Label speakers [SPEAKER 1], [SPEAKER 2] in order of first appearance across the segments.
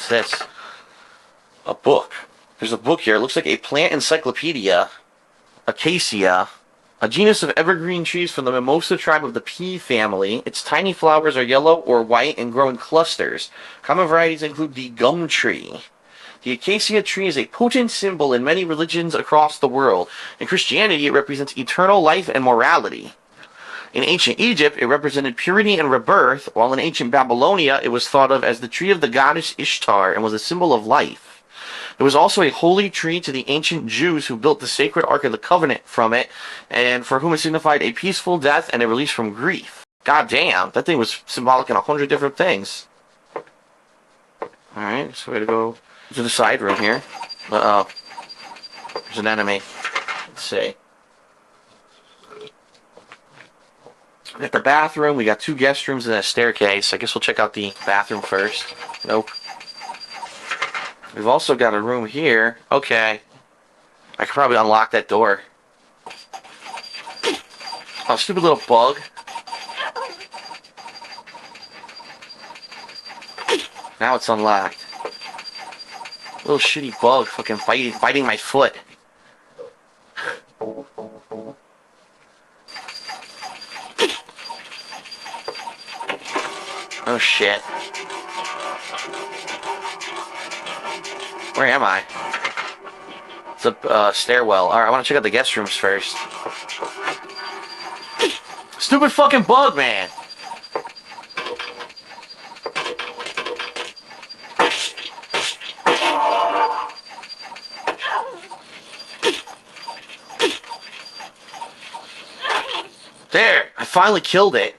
[SPEAKER 1] What's this? A book. There's a book here. It looks like a plant encyclopedia. Acacia. A genus of evergreen trees from the mimosa tribe of the pea family. Its tiny flowers are yellow or white and grow in clusters. Common varieties include the gum tree. The acacia tree is a potent symbol in many religions across the world. In Christianity, it represents eternal life and morality. In ancient Egypt, it represented purity and rebirth, while in ancient Babylonia, it was thought of as the tree of the goddess Ishtar and was a symbol of life. It was also a holy tree to the ancient Jews who built the sacred Ark of the Covenant from it, and for whom it signified a peaceful death and a release from grief. God damn, that thing was symbolic in 100 different things. Alright, so we're gonna go to the side room here. Uh-oh. There's an enemy. Let's see. We got the bathroom, we got 2 guest rooms and a staircase. I guess we'll check out the bathroom first. Nope. We've also got a room here. Okay. I could probably unlock that door. Oh, stupid little bug. Now it's unlocked. Little shitty bug fucking biting my foot. Oh shit. Where am I? It's a stairwell. Alright, I want to check out the guest rooms first. Stupid fucking bug, man! There! I finally killed it.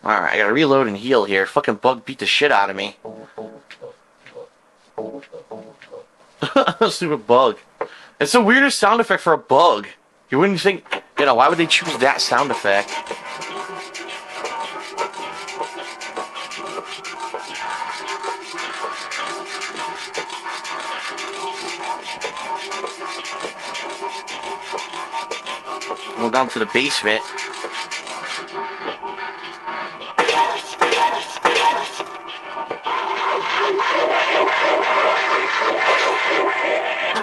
[SPEAKER 1] Alright, I gotta reload and heal here. Fucking bug beat the shit out of me. Stupid bug. It's the weirdest sound effect for a bug. You wouldn't think, you know, why would they choose that sound effect? Go down to the basement.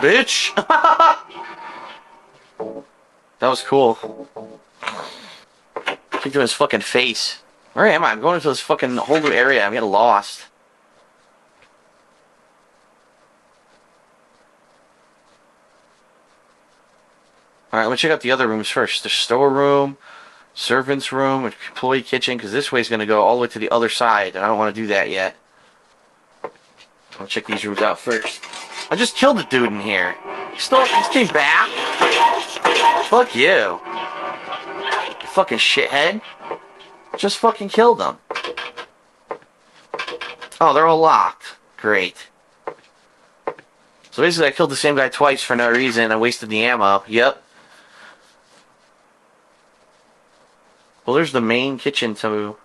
[SPEAKER 1] Bitch! That was cool. Kicked him in his fucking face. Where am I? I'm going into this fucking whole new area. I'm getting lost. Alright, let me check out the other rooms first. The storeroom, servant's room, employee kitchen, because this way's going to go all the way to the other side, and I don't want to do that yet. I'll check these rooms out first. I just killed the dude in here. He came back? Fuck you. You fucking shithead. Just fucking killed them. Oh, they're all locked. Great. So basically I killed the same guy twice for no reason. I wasted the ammo. Yep. Well, there's the main kitchen too.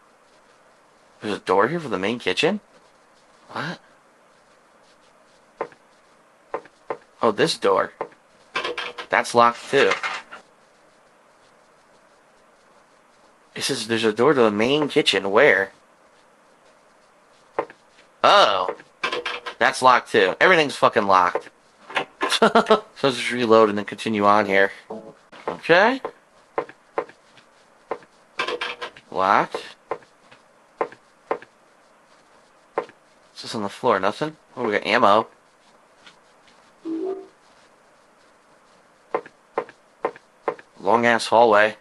[SPEAKER 1] There's a door here for the main kitchen? What? Oh, this door. That's locked too. It says there's a door to the main kitchen. Where? Oh. That's locked too. Everything's fucking locked. So let's just reload and then continue on here. Okay. Locked. What's this on the floor? Nothing? Oh, we got ammo. Long ass hallway.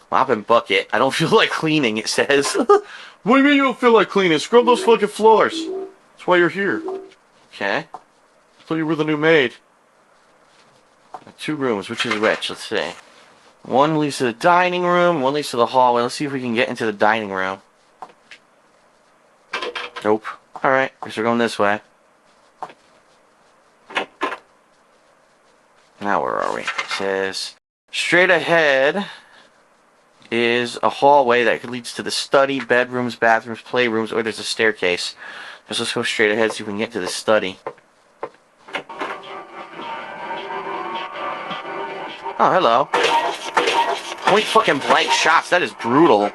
[SPEAKER 1] Mop and bucket. I don't feel like cleaning, it says. What do you mean you don't feel like cleaning? Scrub those fucking floors. That's why you're here. Okay. I thought you were the new maid. 2 rooms, which is which? Let's see. One leads to the dining room, one leads to the hallway. Let's see if we can get into the dining room. Nope. Alright, guess we're going this way. Now where are we? It says, straight ahead is a hallway that leads to the study, bedrooms, bathrooms, playrooms, or there's a staircase. Let's go straight ahead, see if we can get to this study. Oh, hello. Point fucking blank shots, that is brutal.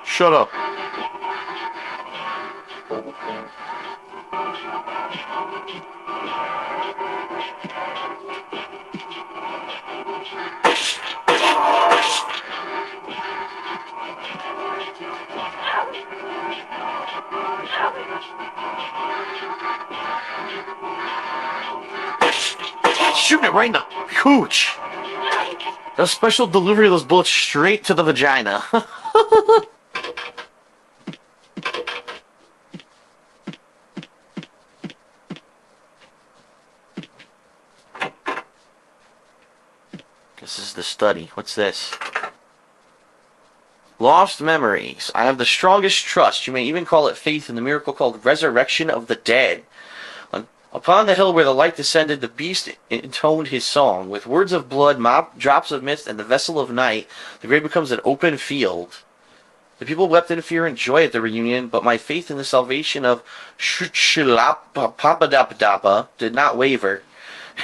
[SPEAKER 1] Shut up. Shooting it right in the cooch. A special delivery of those bullets straight to the vagina. This is the study. What's this? Lost memories. I have the strongest trust. You may even call it faith in the miracle called resurrection of the dead. Upon the hill where the light descended, the beast intoned his song. With words of blood, drops of mist, and the vessel of night, the grave becomes an open field. The people wept in fear and joy at the reunion, but my faith in the salvation of Papadapa did not waver.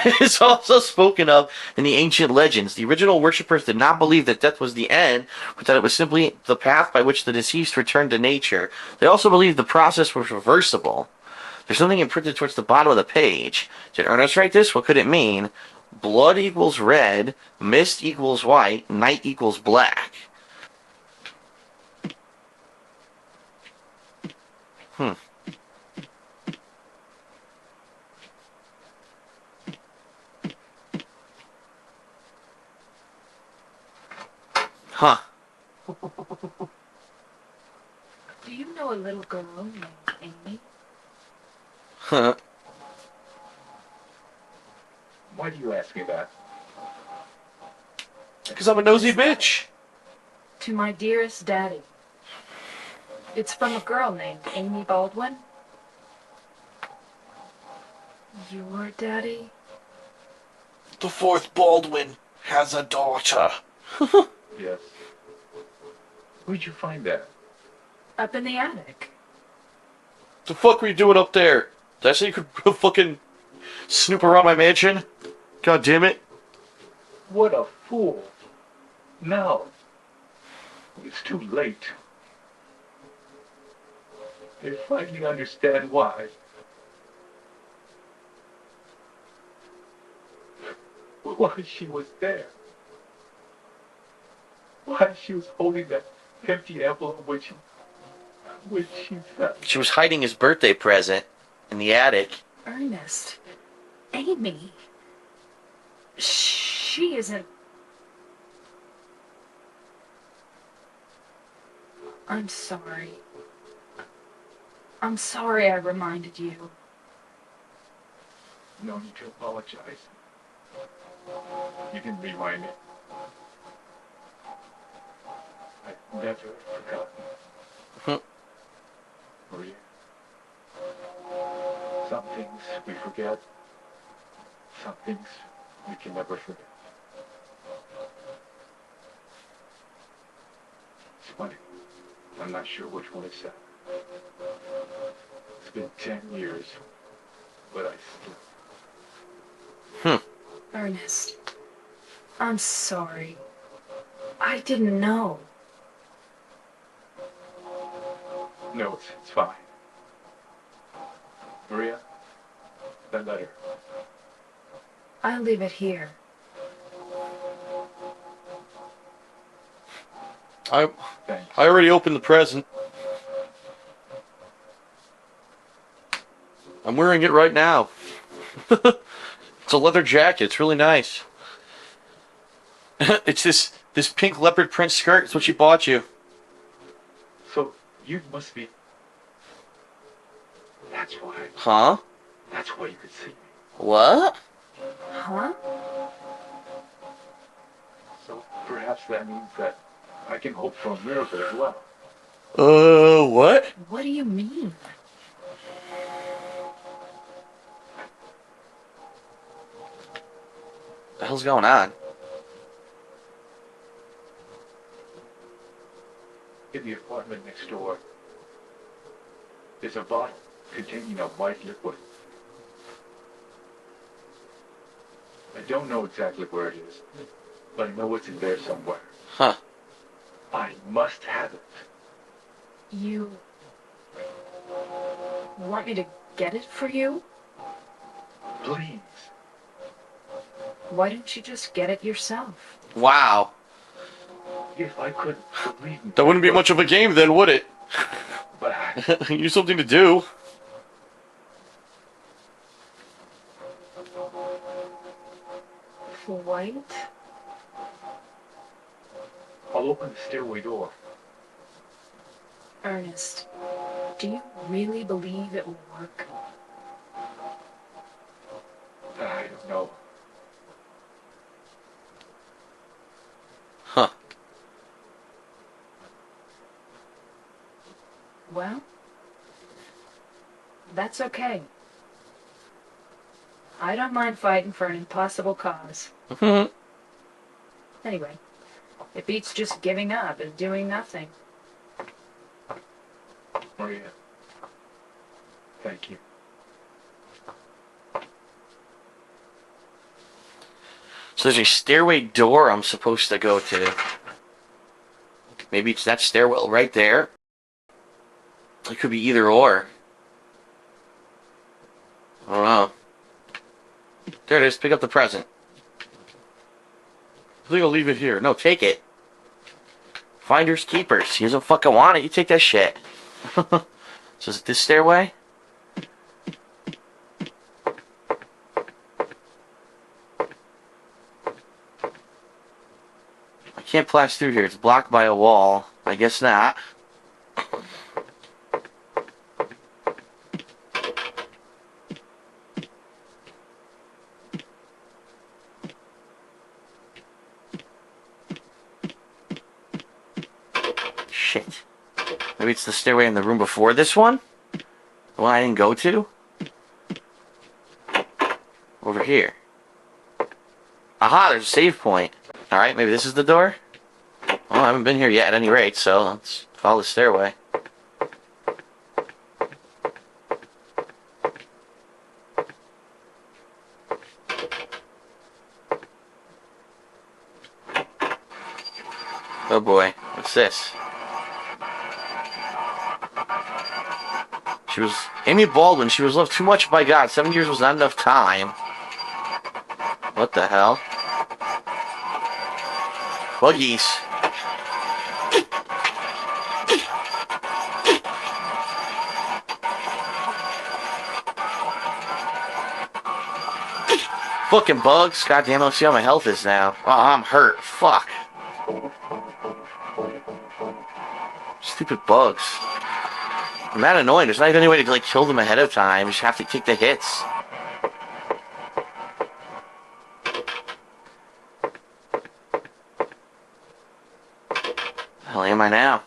[SPEAKER 1] It is also spoken of in the ancient legends. The original worshippers did not believe that death was the end, but that it was simply the path by which the deceased returned to nature. They also believed the process was reversible. There's something imprinted towards the bottom of the page. Did Ernest write this? What could it mean? Blood equals red, mist equals white, night equals black. Huh.
[SPEAKER 2] Do you know a little girl named Amy?
[SPEAKER 1] Huh.
[SPEAKER 3] Why do you ask me that?
[SPEAKER 1] Because I'm a nosy bitch.
[SPEAKER 2] To my dearest daddy. It's from a girl named Amy Baldwin. Your daddy?
[SPEAKER 1] The fourth Baldwin has a daughter.
[SPEAKER 3] Yes. Where'd you find that?
[SPEAKER 2] Up in the attic.
[SPEAKER 1] The fuck were you doing up there? Did I say you could fucking snoop around my mansion? God damn it.
[SPEAKER 3] What a fool. Now. It's too late. I finally understand why. Why she was there. Why she was holding that empty envelope when she fell.
[SPEAKER 1] She was hiding his birthday present in the attic.
[SPEAKER 2] Ernest. Amy. She isn't... I'm sorry. I'm sorry I reminded you.
[SPEAKER 3] No need to apologize. You can remind me. I've never forgotten. Maria. Some things we forget. Some things we can never forget. It's funny. I'm not sure which one it's at. It's been 10 years, but I still...
[SPEAKER 2] Ernest. I'm sorry. I didn't know.
[SPEAKER 3] No, it's fine. Maria, that letter.
[SPEAKER 2] I'll leave it here.
[SPEAKER 1] I
[SPEAKER 3] Thanks.
[SPEAKER 1] already opened the present. I'm wearing it right now. It's a leather jacket. It's really nice. It's this pink leopard print skirt. It's what she bought you.
[SPEAKER 3] So, you must be... That's why.
[SPEAKER 1] Huh?
[SPEAKER 3] That's why you could see me.
[SPEAKER 1] What?
[SPEAKER 2] Huh?
[SPEAKER 3] So, perhaps that means that I can hope for a miracle as well.
[SPEAKER 1] What?
[SPEAKER 2] What do you mean?
[SPEAKER 1] hell's going on?
[SPEAKER 3] In the apartment next door, there's a bottle containing a white liquid. I don't know exactly where it is, but I know it's in there somewhere.
[SPEAKER 1] Huh.
[SPEAKER 3] I must have it.
[SPEAKER 2] You want me to get it for you?
[SPEAKER 3] Please.
[SPEAKER 2] Why don't you just get it yourself?
[SPEAKER 1] Wow.
[SPEAKER 3] If I could believe me.
[SPEAKER 1] That wouldn't be much of a game then, would it?
[SPEAKER 3] But I,
[SPEAKER 1] You need something to do.
[SPEAKER 2] White?
[SPEAKER 3] I'll open the stairway door.
[SPEAKER 2] Ernest, do you really believe it will work?
[SPEAKER 3] I don't know.
[SPEAKER 1] Huh.
[SPEAKER 2] Well, that's okay. I don't mind fighting for an impossible cause. Anyway, it beats just giving up and doing nothing.
[SPEAKER 3] Maria. Thank you.
[SPEAKER 1] So there's a stairway door I'm supposed to go to. Maybe it's that stairwell right there. It could be either or. I don't know. There it is. Pick up the present. I think I'll leave it here. No, take it. Finders keepers. He doesn't fucking want it. You take that shit. So is it this stairway? I can't pass through here. It's blocked by a wall. I guess not. Shit. Maybe it's the stairway in the room before this one? The one I didn't go to? Over here. Aha, there's a save point. Alright, maybe this is the door? Well, I haven't been here yet at any rate, so let's follow the stairway. Oh boy, what's this? She was Amy Baldwin. She was loved too much by God. 7 years was not enough time. What the hell? Buggies. Fucking bugs. God damn it, let's see how my health is now. Oh, I'm hurt. Fuck. Stupid bugs. I'm that annoying. There's not even any way to like kill them ahead of time. You just have to take the hits. Hell am I now?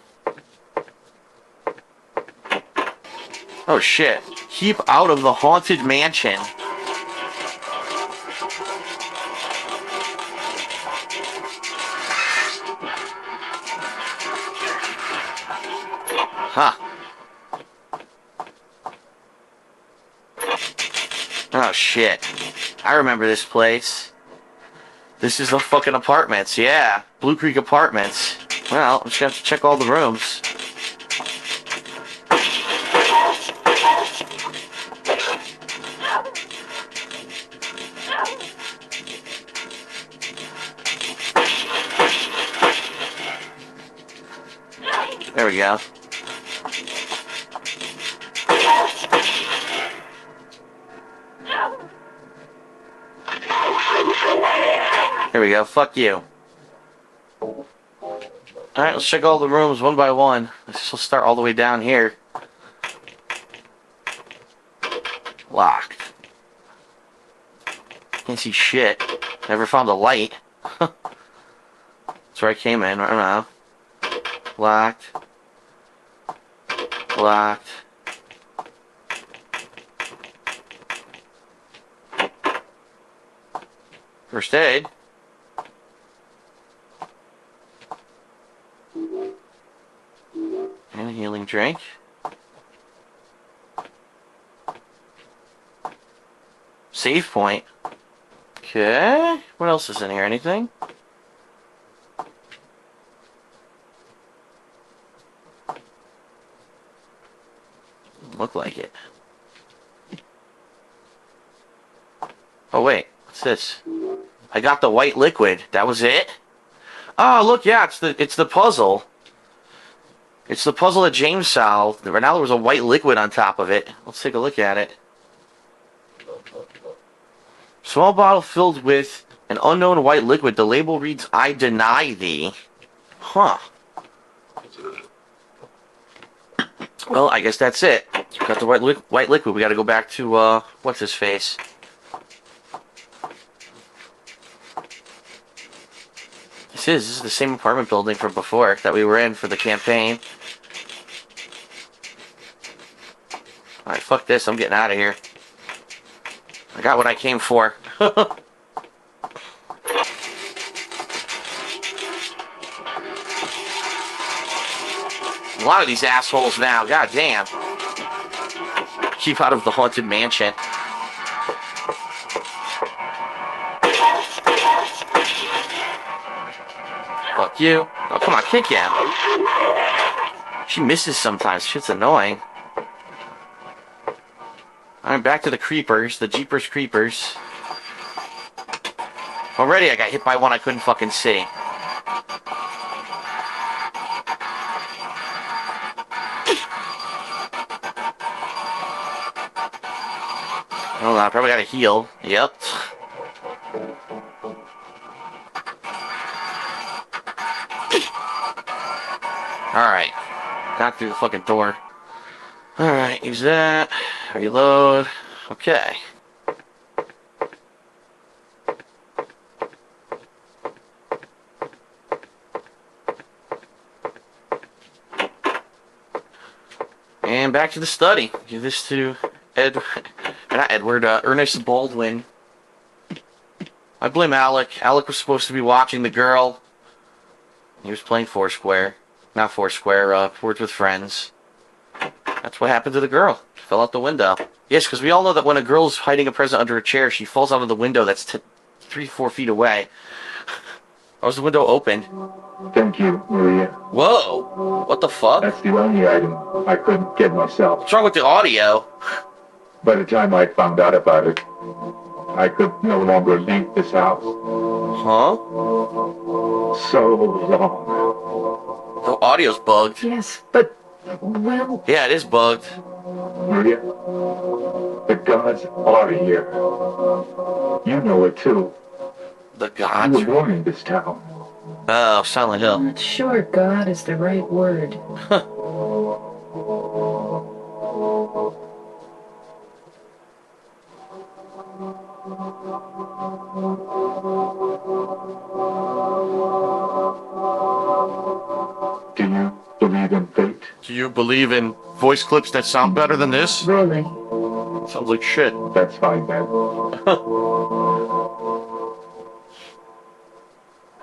[SPEAKER 1] Oh shit. Keep out of the haunted mansion. Huh. Oh shit. I remember this place. This is the fucking apartments, yeah. Blue Creek Apartments. Well, I'm just gonna have to check all the rooms. There we go. Here we go. Fuck you. Alright, let's check all the rooms one by one. Let's start all the way down here. Locked. Can't see shit. Never found a light. That's where I came in. I don't know. Locked. Locked. First aid. And a healing drink. Save point. Okay. What else is in here? Anything? Look like it. Oh wait, what's this? I got the white liquid. That was it? Oh look, yeah, it's the puzzle. It's the puzzle that James solved. Right now there was a white liquid on top of it. Let's take a look at it. Small bottle filled with an unknown white liquid. The label reads, "I deny thee." Huh. Well, I guess that's it. Got the white liquid. We gotta go back to, what's his face? This is the same apartment building from before that we were in for the campaign. Alright, fuck this. I'm getting out of here. I got what I came for. A lot of these assholes now. God damn. Keep out of the haunted mansion. Fuck you. Oh, come on, kick him. She misses sometimes. Shit's annoying. Alright, back to the creepers. The Jeepers Creepers. Already I got hit by one I couldn't fucking see. Hold on, I probably gotta heal. Yep. Alright. Got through the fucking door. Alright, use that. Reload. Okay. And back to the study. Give this to Ernest Baldwin. I blame Alec. Alec was supposed to be watching the girl. He was playing Foursquare. Not Foursquare, Words with Friends. That's what happened to the girl. She fell out the window. Yes, because we all know that when a girl's hiding a present under a chair, she falls out of the window that's 3-4 feet away. Or was the window open?
[SPEAKER 3] Thank you, Maria.
[SPEAKER 1] Whoa! What the fuck?
[SPEAKER 3] That's the only item I couldn't get myself.
[SPEAKER 1] What's wrong with the audio?
[SPEAKER 3] By the time I found out about it, I could no longer leave this house.
[SPEAKER 1] Huh?
[SPEAKER 3] So long.
[SPEAKER 1] The audio's bugged.
[SPEAKER 2] Yes, but, well...
[SPEAKER 1] Yeah, it is bugged.
[SPEAKER 3] Maria, the gods are here. You know it too.
[SPEAKER 1] The
[SPEAKER 3] You
[SPEAKER 1] gods?
[SPEAKER 3] were born in this town.
[SPEAKER 1] Oh, Silent
[SPEAKER 2] I'm
[SPEAKER 1] Hill.
[SPEAKER 2] not sure God is the right word.
[SPEAKER 3] Do you believe in fate?
[SPEAKER 1] Do you believe in voice clips that sound better than this?
[SPEAKER 2] Really?
[SPEAKER 1] Sounds like shit.
[SPEAKER 3] That's fine then.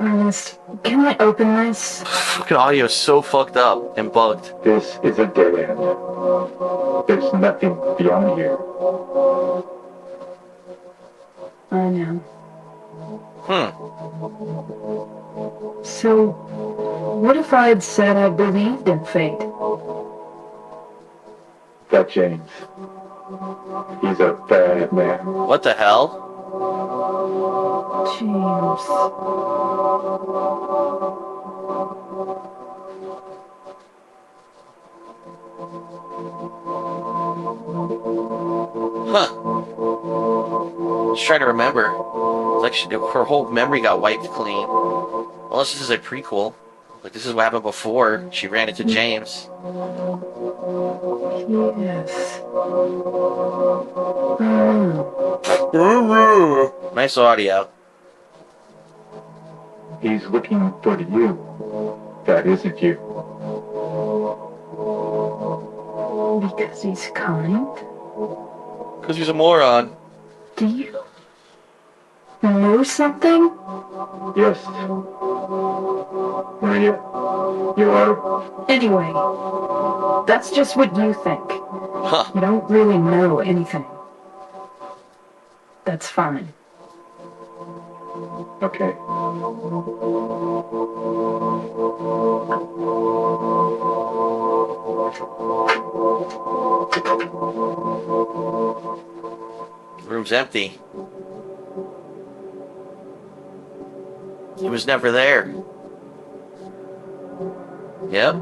[SPEAKER 2] Ernest, can I open this?
[SPEAKER 1] Fucking audio is so fucked up and bugged.
[SPEAKER 3] This is a dead end. There's nothing beyond here.
[SPEAKER 2] I know. So, what if I had said I believed in fate?
[SPEAKER 3] That James. He's a bad man.
[SPEAKER 1] What the hell?
[SPEAKER 2] James.
[SPEAKER 1] Huh. Just trying to remember. It's like her whole memory got wiped clean. Unless this is a prequel. Like this is what happened before she ran into James.
[SPEAKER 2] Yes.
[SPEAKER 1] Nice audio.
[SPEAKER 3] He's looking for you. That isn't you.
[SPEAKER 2] Because he's kind?
[SPEAKER 1] Because he's a moron.
[SPEAKER 2] Do you Know something?
[SPEAKER 3] Yes. You are?
[SPEAKER 2] Anyway, that's just what you think.
[SPEAKER 1] Huh.
[SPEAKER 2] You don't really know anything. That's fine.
[SPEAKER 3] Okay.
[SPEAKER 1] Room's empty. He was never there. Yep.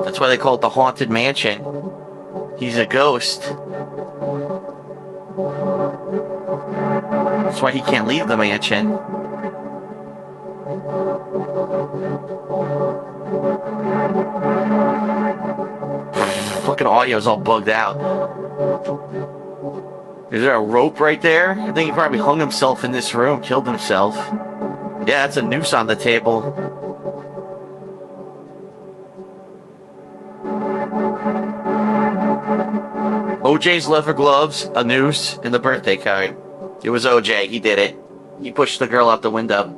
[SPEAKER 1] That's why they call it the Haunted Mansion. He's a ghost. That's why he can't leave the mansion. Fucking audio's all bugged out. Is there a rope right there? I think he probably hung himself in this room, killed himself. Yeah, that's a noose on the table. OJ's leather gloves, a noose, and the birthday card. It was OJ. He did it. He pushed the girl out the window.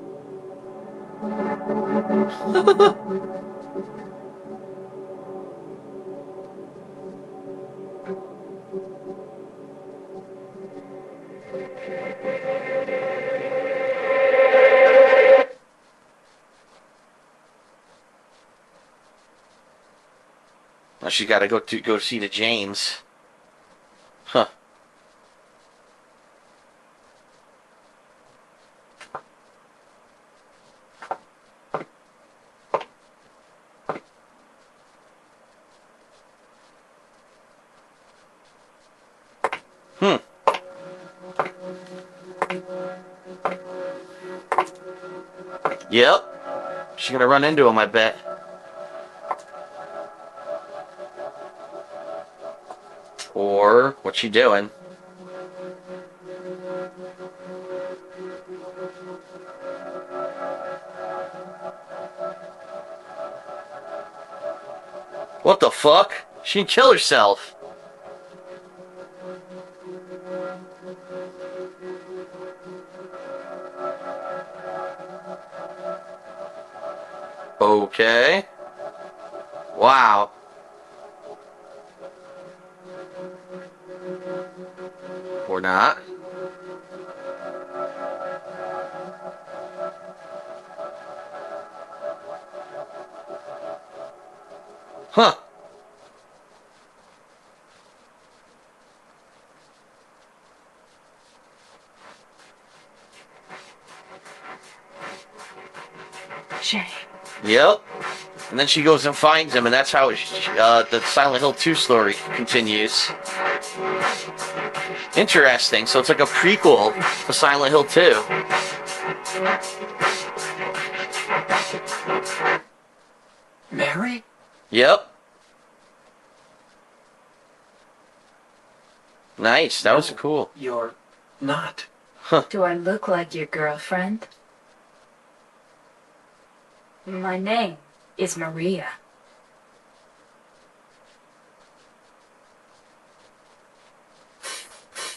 [SPEAKER 1] Now she's got to go see the Janes. Huh. Yep. She's gonna run into him, I bet. Or what's she doing? What the fuck? She didn't kill herself. Okay. Wow. Or not. Huh.
[SPEAKER 2] Shame.
[SPEAKER 1] Yep. And then she goes and finds him, and that's how the Silent Hill 2 story continues. Interesting. So it's like a prequel to Silent Hill 2.
[SPEAKER 4] Mary?
[SPEAKER 1] Yep. Nice. That was cool.
[SPEAKER 4] You're not.
[SPEAKER 2] Do I look like your girlfriend? My name is Maria.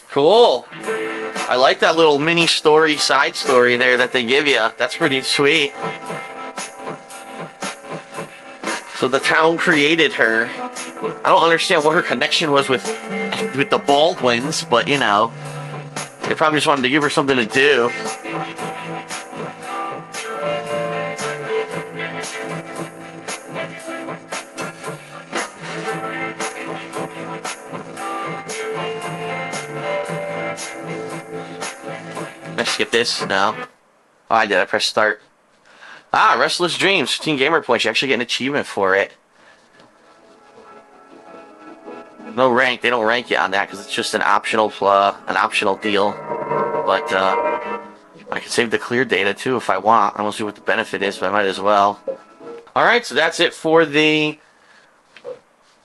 [SPEAKER 1] Cool. I like that little mini story, side story there that they give you. That's pretty sweet. So the town created her. I don't understand what her connection was with the Baldwins, but you know, they probably just wanted to give her something to do. Let's skip this now. Oh, I did. I pressed start. Ah, Restless Dreams, 15 gamer points. You actually get an achievement for it. No rank. They don't rank you on that because it's just an optional deal. But I can save the clear data too if I want. I don't see what the benefit is, but I might as well. All right, so that's it for the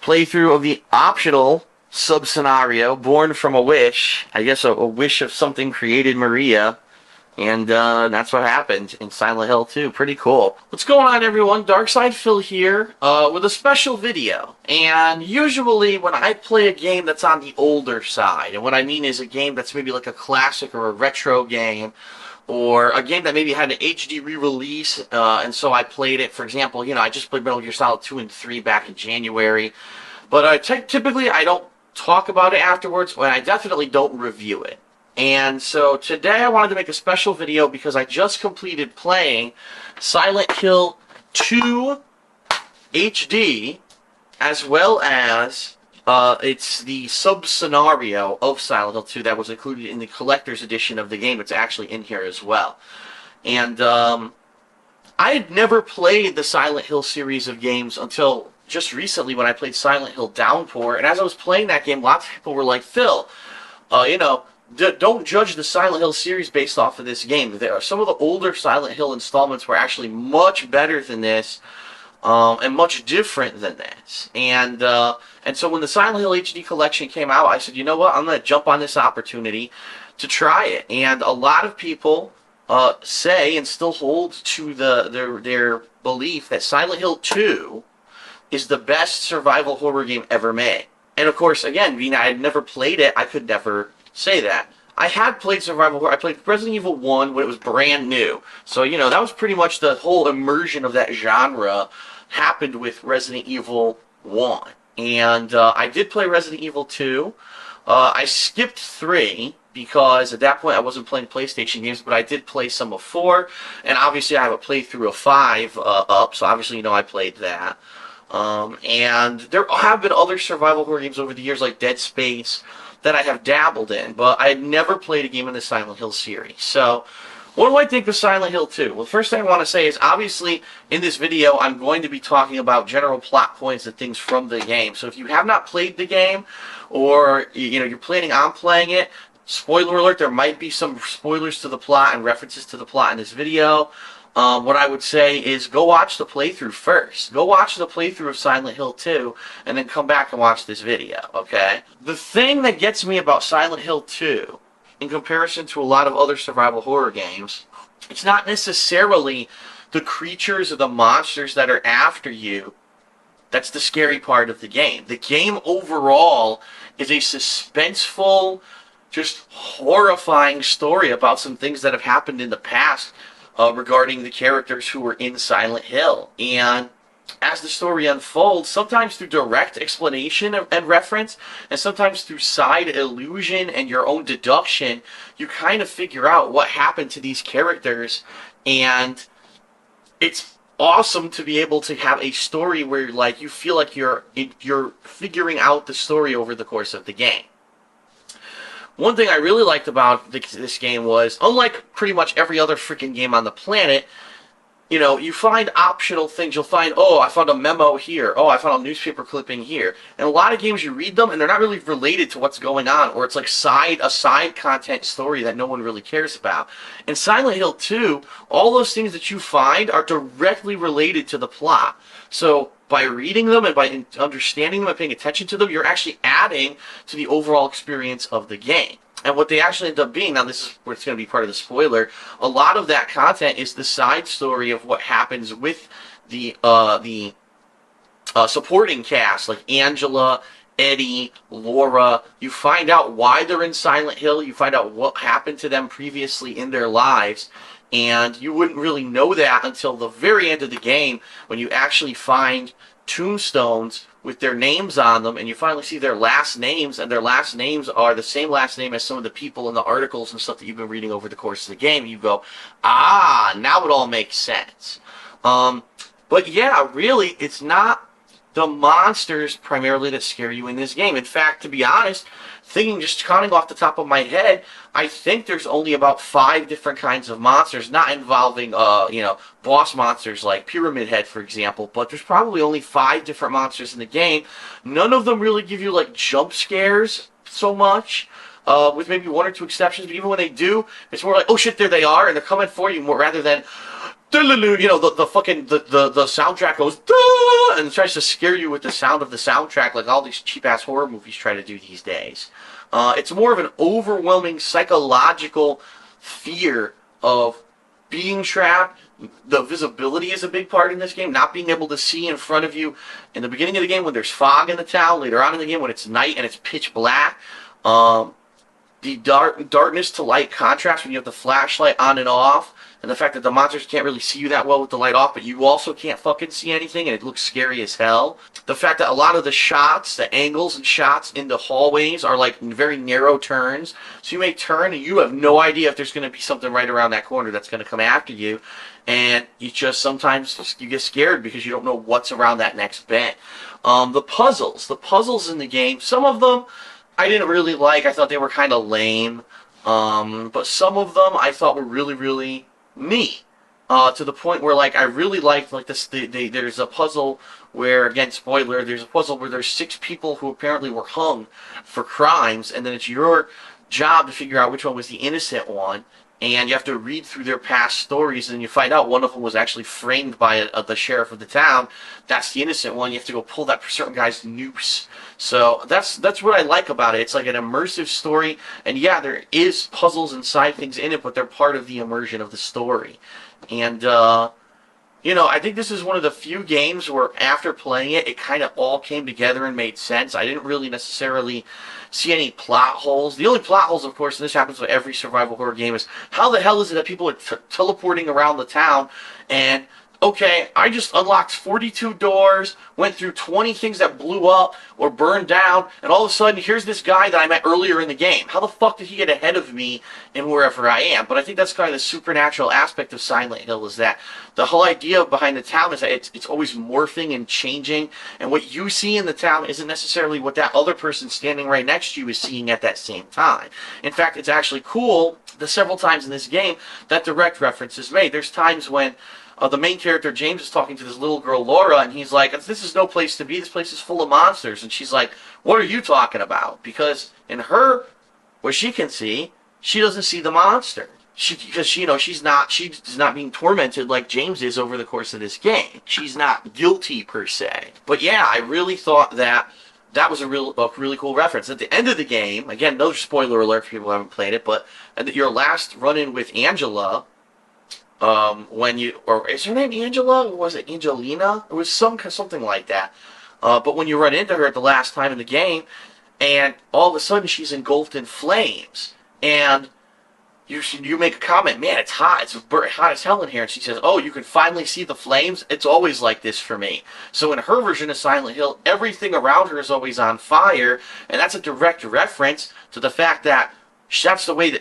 [SPEAKER 1] playthrough of the optional sub-scenario, Born from a Wish. I guess a wish of something created Maria. And that's what happened in Silent Hill 2. Pretty cool. What's going on, everyone? DarksydePhil here with a special video. And usually when I play a game that's on the older side, and what I mean is a game that's maybe like a classic or a retro game, or a game that maybe had an HD re-release, and so I played it. For example, you know, I just played Metal Gear Solid 2 and 3 back in January. But typically I don't talk about it afterwards, and I definitely don't review it. And so today I wanted to make a special video because I just completed playing Silent Hill 2 HD, as well as it's the sub-scenario of Silent Hill 2 that was included in the collector's edition of the game. It's actually in here as well. And I had never played the Silent Hill series of games until just recently when I played Silent Hill Downpour. And as I was playing that game, lots of people were like, Phil, you know, don't judge the Silent Hill series based off of this game. Some of the older Silent Hill installments were actually much better than this, and much different than this. And so when the Silent Hill HD collection came out, I said, you know what, I'm going to jump on this opportunity to try it. And a lot of people say and still hold to their belief that Silent Hill 2 is the best survival horror game ever made. And of course, again, being I had never played it, I could never say that. I had played survival horror. I played Resident Evil 1 when it was brand new. So, you know, that was pretty much the whole immersion of that genre happened with Resident Evil 1. And I did play Resident Evil 2. I skipped 3 because at that point I wasn't playing PlayStation games, but I did play some of 4. And obviously I have a playthrough of 5 up, so obviously you know I played that. And there have been other survival horror games over the years like Dead Space that I have dabbled in, but I had never played a game in the Silent Hill series. So, what do I think of Silent Hill 2? Well, the first thing I want to say is, obviously, in this video, I'm going to be talking about general plot points and things from the game. So if you have not played the game, or, you know, you're planning on playing it, spoiler alert, there might be some spoilers to the plot and references to the plot in this video. What I would say is go watch the playthrough first. Go watch the playthrough of Silent Hill 2 and then come back and watch this video, okay? The thing that gets me about Silent Hill 2, in comparison to a lot of other survival horror games, it's not necessarily the creatures or the monsters that are after you. That's the scary part of the game. The game overall is a suspenseful, just horrifying story about some things that have happened in the past regarding the characters who were in Silent Hill. And as the story unfolds, sometimes through direct explanation and reference, and sometimes through side illusion and your own deduction, you kind of figure out what happened to these characters. And it's awesome to be able to have a story where, like, you feel like you're figuring out the story over the course of the game. One thing I really liked about this game was, unlike pretty much every other freaking game on the planet, you know, you find optional things. You'll find, oh, I found a memo here. Oh, I found a newspaper clipping here. And a lot of games you read them and they're not really related to what's going on, or it's like a side content story that no one really cares about. In Silent Hill 2, all those things that you find are directly related to the plot. So by reading them and by understanding them and paying attention to them, you're actually adding to the overall experience of the game. And what they actually end up being, now this is where it's going to be part of the spoiler, a lot of that content is the side story of what happens with the supporting cast, like Angela, Eddie, Laura. You find out why they're in Silent Hill, you find out what happened to them previously in their lives, and you wouldn't really know that until the very end of the game when you actually find tombstones with their names on them, and you finally see their last names, and their last names are the same last name as some of the people in the articles and stuff that you've been reading over the course of the game. You go, ah, now it all makes sense. But yeah, really, it's not the monsters primarily that scare you in this game. In fact, to be honest, just counting off the top of my head, I think there's only about 5 different kinds of monsters, not involving, you know, boss monsters like Pyramid Head, for example, but there's probably only 5 different monsters in the game. None of them really give you, like, jump scares so much, with maybe 1 or 2 exceptions, but even when they do, it's more like, oh shit, there they are, and they're coming for you, more rather than, you know, the soundtrack goes, duh, and tries to scare you with the sound of the soundtrack, like all these cheap-ass horror movies try to do these days. It's more of an overwhelming psychological fear of being trapped. The visibility is a big part in this game, not being able to see in front of you in the beginning of the game when there's fog in the town, later on in the game when it's night and it's pitch black. The darkness to light contrast when you have the flashlight on and off, and the fact that the monsters can't really see you that well with the light off, but you also can't fucking see anything, and it looks scary as hell. The fact that a lot of the shots, the angles and shots in the hallways are like very narrow turns, so you may turn and you have no idea if there's going to be something right around that corner that's going to come after you, and you just sometimes you get scared because you don't know what's around that next bend. The puzzles in the game, some of them I didn't really like. I thought they were kind of lame. But some of them I thought were really, really neat. To the point where, like, I really liked, like, this. There's a puzzle where, again, spoiler, there's a puzzle where there's 6 people who apparently were hung for crimes, and then it's your job to figure out which one was the innocent one. And you have to read through their past stories, and you find out one of them was actually framed by the sheriff of the town. That's the innocent one. You have to go pull that certain guy's noose. So that's what I like about it. It's like an immersive story, and yeah, there is puzzles and side things in it, but they're part of the immersion of the story. And you know, I think this is one of the few games where after playing it, it kind of all came together and made sense. I didn't really necessarily see any plot holes. The only plot holes, of course, and this happens with every survival horror game, is how the hell is it that people are teleporting around the town and, okay, I just unlocked 42 doors, went through 20 things that blew up or burned down, and all of a sudden, here's this guy that I met earlier in the game. How the fuck did he get ahead of me in wherever I am? But I think that's kind of the supernatural aspect of Silent Hill, is that the whole idea behind the town is that it's always morphing and changing, and what you see in the town isn't necessarily what that other person standing right next to you is seeing at that same time. In fact, it's actually cool that several times in this game that direct reference is made. There's times when the main character, James, is talking to this little girl, Laura, and he's like, this is no place to be. This place is full of monsters. And she's like, what are you talking about? Because in her, what she can see, she doesn't see the monster. Because you know, she's not being tormented like James is over the course of this game. She's not guilty, per se. But yeah, I really thought that was a really cool reference. At the end of the game, again, no spoiler alert for people who haven't played it, but at your last run-in with Angela, when you, or is her name Angela, or was it Angelina? It was something like that. But when you run into her the last time in the game, and all of a sudden she's engulfed in flames, and you make a comment, man, it's hot, it's hot as hell in here, and she says, oh, you can finally see the flames? It's always like this for me. So in her version of Silent Hill, everything around her is always on fire, and that's a direct reference to the fact that that's the reason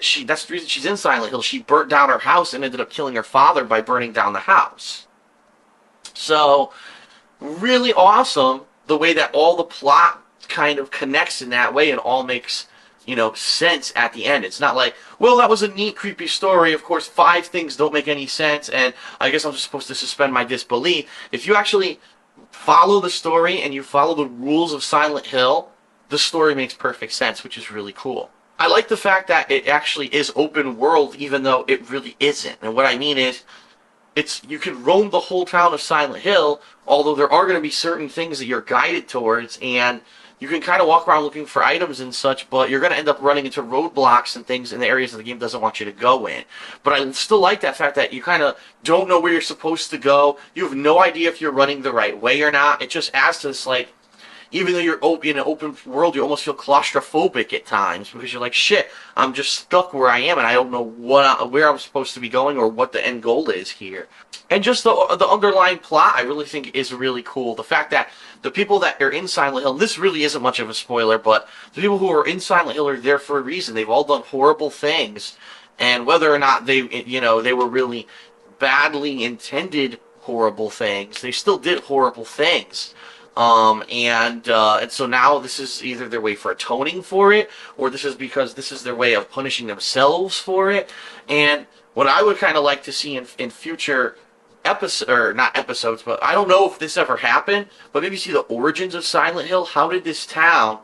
[SPEAKER 1] she's in Silent Hill. She burnt down her house and ended up killing her father by burning down the house. So, really awesome the way that all the plot kind of connects in that way and all makes, you know, sense at the end. It's not like, well, that was a neat, creepy story. Of course, 5 things don't make any sense, and I guess I'm just supposed to suspend my disbelief. If you actually follow the story and you follow the rules of Silent Hill, the story makes perfect sense, which is really cool. I like the fact that it actually is open world, even though it really isn't. And what I mean is, you can roam the whole town of Silent Hill, although there are going to be certain things that you're guided towards, and you can kind of walk around looking for items and such, but you're going to end up running into roadblocks and things in the areas that the game doesn't want you to go in. But I still like that fact that you kind of don't know where you're supposed to go. You have no idea if you're running the right way or not. It just adds to this, like, even though you're in an open world, you almost feel claustrophobic at times because you're like, shit, I'm just stuck where I am and I don't know where I'm supposed to be going or what the end goal is here. And just the underlying plot, I really think is really cool. The fact that the people that are in Silent Hill, this really isn't much of a spoiler, but the people who are in Silent Hill are there for a reason. They've all done horrible things, and whether or not they were really badly intended horrible things, they still did horrible things. And so now this is either their way for atoning for it, or this is because this is their way of punishing themselves for it. And what I would kind of like to see in future episodes, or not episodes, but I don't know if this ever happened, but maybe see the origins of Silent Hill. How did this town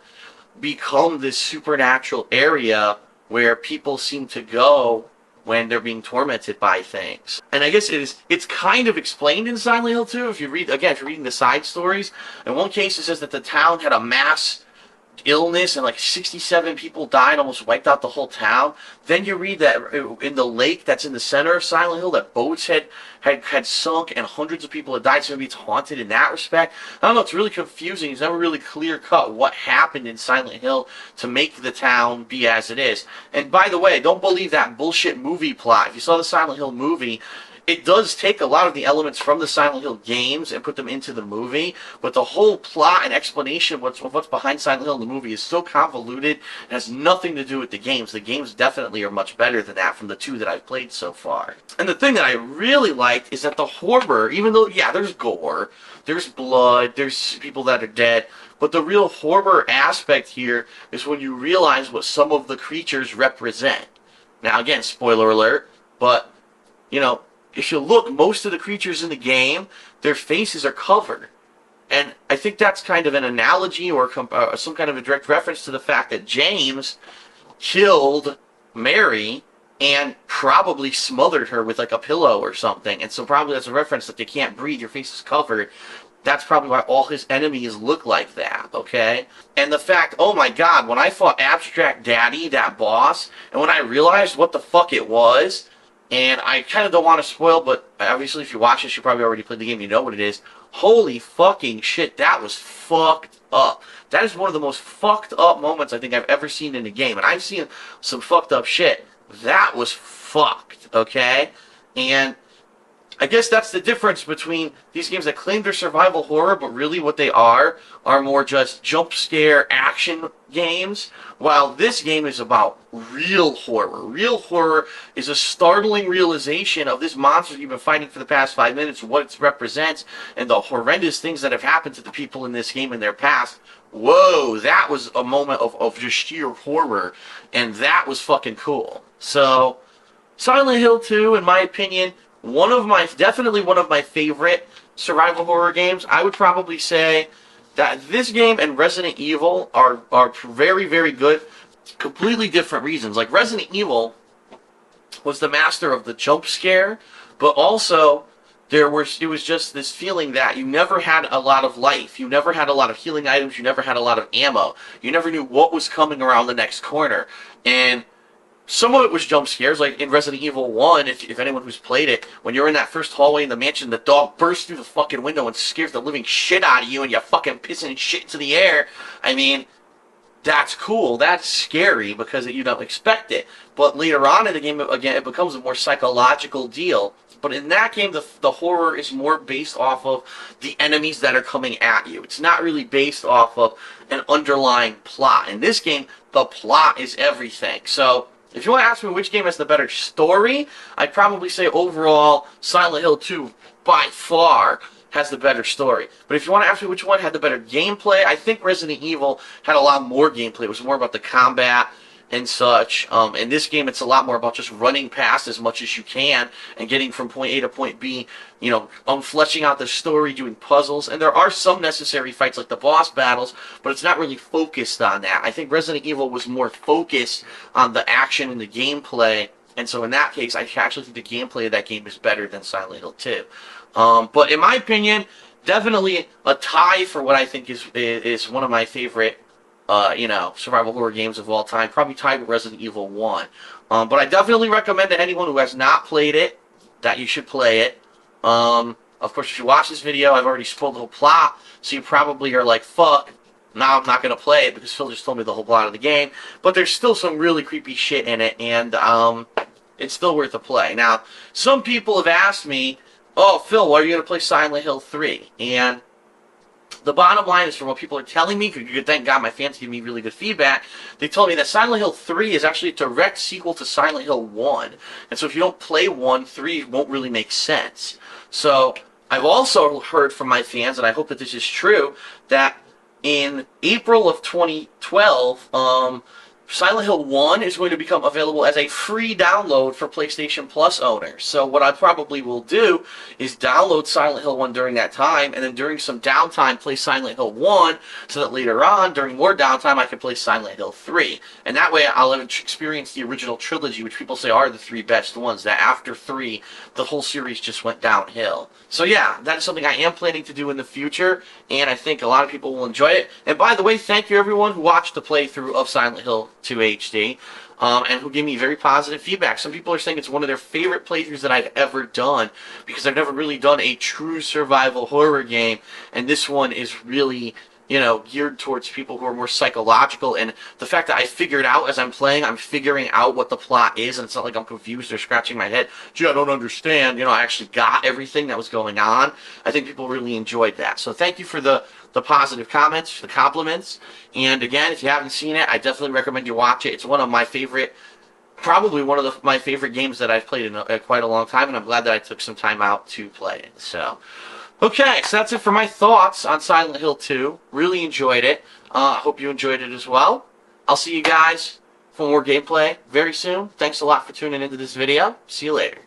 [SPEAKER 1] become this supernatural area where people seem to go when they're being tormented by things? And I guess it's kind of explained in Silent Hill too. If you're reading the side stories, in one case it says that the town had a mass illness and like 67 people died, almost wiped out the whole town. Then you read that in the lake that's in the center of Silent Hill, that boats had sunk and hundreds of people had died, so maybe it's haunted in that respect. I don't know, it's really confusing. It's never really clear cut what happened in Silent Hill to make the town be as it is. And by the way, don't believe that bullshit movie plot. If you saw the Silent Hill movie, it does take a lot of the elements from the Silent Hill games and put them into the movie, but the whole plot and explanation of what's behind Silent Hill in the movie is so convoluted, it has nothing to do with the games. The games definitely are much better than that from the two that I've played so far. And the thing that I really liked is that the horror, even though, yeah, there's gore, there's blood, there's people that are dead, but the real horror aspect here is when you realize what some of the creatures represent. Now, again, spoiler alert, but, you know, if you look, most of the creatures in the game, their faces are covered. And I think that's kind of an analogy or some kind of a direct reference to the fact that James killed Mary and probably smothered her with like a pillow or something. And so probably that's a reference that you can't breathe, your face is covered. That's probably why all his enemies look like that, okay? And the fact, oh my god, when I fought Abstract Daddy, that boss, and when I realized what the fuck it was, and I kind of don't want to spoil, but obviously if you watch this, you probably already played the game, you know what it is. Holy fucking shit, that was fucked up. That is one of the most fucked up moments I think I've ever seen in a game. And I've seen some fucked up shit. That was fucked, okay? And I guess that's the difference between these games that claim they're survival horror, but really what they are more just jump scare action games, while this game is about real horror. Real horror is a startling realization of this monster you've been fighting for the past 5 minutes, what it represents, and the horrendous things that have happened to the people in this game in their past. Whoa, that was a moment of just sheer horror, and that was fucking cool. So, Silent Hill 2, in my opinion, definitely one of my favorite survival horror games. I would probably say that this game and Resident Evil are very, very good. Completely different reasons. Like, Resident Evil was the master of the jump scare, but also it was just this feeling that you never had a lot of life. You never had a lot of healing items. You never had a lot of ammo. You never knew what was coming around the next corner. And some of it was jump scares, like in Resident Evil 1, if anyone who's played it, when you're in that first hallway in the mansion, the dog bursts through the fucking window and scares the living shit out of you, and you're fucking pissing shit into the air. I mean, that's cool. That's scary because you don't expect it. But later on in the game, again, it becomes a more psychological deal. But in that game, the horror is more based off of the enemies that are coming at you. It's not really based off of an underlying plot. In this game, the plot is everything. So, if you want to ask me which game has the better story, I'd probably say overall Silent Hill 2 by far has the better story. But if you want to ask me which one had the better gameplay, I think Resident Evil had a lot more gameplay. It was more about the combat and such. In this game, it's a lot more about just running past as much as you can and getting from point A to point B, you know, fleshing out the story, doing puzzles. And there are some necessary fights like the boss battles, but it's not really focused on that. I think Resident Evil was more focused on the action and the gameplay. And so in that case, I actually think the gameplay of that game is better than Silent Hill 2. But in my opinion, definitely a tie for what I think is one of my favorite survival horror games of all time, probably tied with Resident Evil 1. But I definitely recommend to anyone who has not played it that you should play it. Of course, if you watch this video, I've already spoiled the whole plot, so you probably are like, fuck, now I'm not going to play it because Phil just told me the whole plot of the game. But there's still some really creepy shit in it, and it's still worth a play. Now, some people have asked me, oh, Phil, why are you going to play Silent Hill 3? And the bottom line is, from what people are telling me, because thank God my fans give me really good feedback, they told me that Silent Hill 3 is actually a direct sequel to Silent Hill 1. And so if you don't play 1, 3 won't really make sense. So I've also heard from my fans, and I hope that this is true, that in April of 2012, Silent Hill 1 is going to become available as a free download for PlayStation Plus owners. So what I probably will do is download Silent Hill 1 during that time, and then during some downtime play Silent Hill 1, so that later on, during more downtime, I can play Silent Hill 3. And that way I'll have experienced the original trilogy, which people say are the 3 best ones, that after 3, the whole series just went downhill. So yeah, that is something I am planning to do in the future, and I think a lot of people will enjoy it. And by the way, thank you everyone who watched the playthrough of Silent Hill 2 HD, and who gave me very positive feedback. Some people are saying it's one of their favorite playthroughs that I've ever done, because I've never really done a true survival horror game, and this one is really, you know, geared towards people who are more psychological, and the fact that I figured out as I'm playing, I'm figuring out what the plot is, and it's not like I'm confused or scratching my head, gee, I don't understand, you know, I actually got everything that was going on. I think people really enjoyed that. So thank you for the positive comments, the compliments, and again, if you haven't seen it, I definitely recommend you watch it. It's one of my favorite, probably one of my favorite games that I've played in quite a long time, and I'm glad that I took some time out to play it. So, okay, so that's it for my thoughts on Silent Hill 2. Really enjoyed it. Hope you enjoyed it as well. I'll see you guys for more gameplay very soon. Thanks a lot for tuning into this video. See you later.